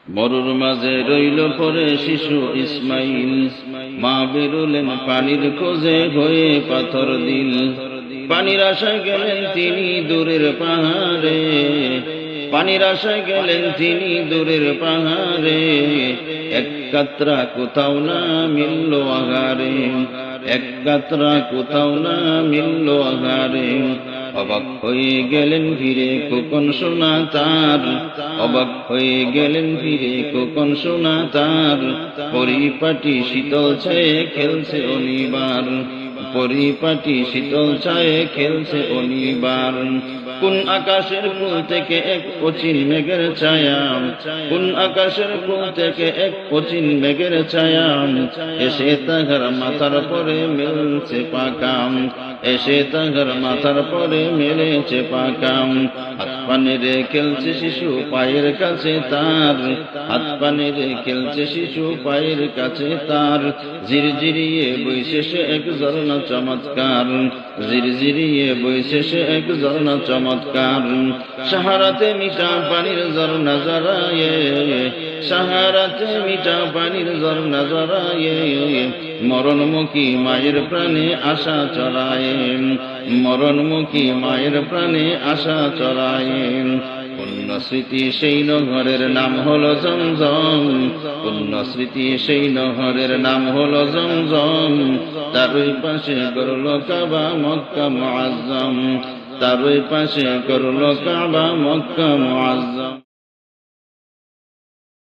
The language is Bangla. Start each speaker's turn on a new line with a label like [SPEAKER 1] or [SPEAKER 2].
[SPEAKER 1] মরুর মাঝে রইল পরে শিশু ইসমাইল, মা বেরোলেন পানির খোঁজে হয়ে পাথর দিল। পানির আশায় গেলেন তিনি দূরের পাহাড়ে, পানির আশায় গেলেন তিনি দূরের পাহাড়ে। এক কাতরা কোথাও না মিলল আহারে, এক কাতরা কোথাও না মিলল আহারে। অবাক হয়ে গেলেন ফিরে খোকন সোনা তার, অবাক হয়ে গেলেন ফিরে খোকন সোনা তার। পরিপাটি শীতল ছায়ে খেলছে অনিবার, পরিপাটি শীতল ছায়ে খেলছে অনিবার। কোন আকাশের কুল থেকে এক অচিন মেঘের ছায়া, কোন আকাশের কুল থেকে এক অচিন মেঘের ছায়া। এসে তাহার মাথার পরে মেলছে পাকাম, এসে তাহার মাথার পরে মেলেছে পাকাম। হাত পানে রে খেলছে শিশু পায়ের কাছে তার, হাত পানে রে খেলছে শিশু পায়ের কাছে তার। ঝিরঝিরিয়ে বইছে সে এক ঝরনা চমৎকার, ঝিরঝিরিয়ে বইছে সে এক ঝরনা চমৎকার। সাহারাতে মিঠা পানির ঝরনা জড়ায়ে, সাহারাতে মিঠা পানির ঝরনা জড়ায়ে। মরণমুখী মায়ের প্রাণে আশা চড়ায়ে, মরণমুখী মায়ের প্রাণে আশা চড়ায়ে। পুণ্য স্মৃতি সেই নহরের নাম হলো জমজম, পুণ্য স্মৃতি সেই নহরের নাম হলো জমজম। তারই পাশে করল কাবা মক্কা মুআজ্জম, তারই পাশে করল কাবা মক্কা মুআজ্জম।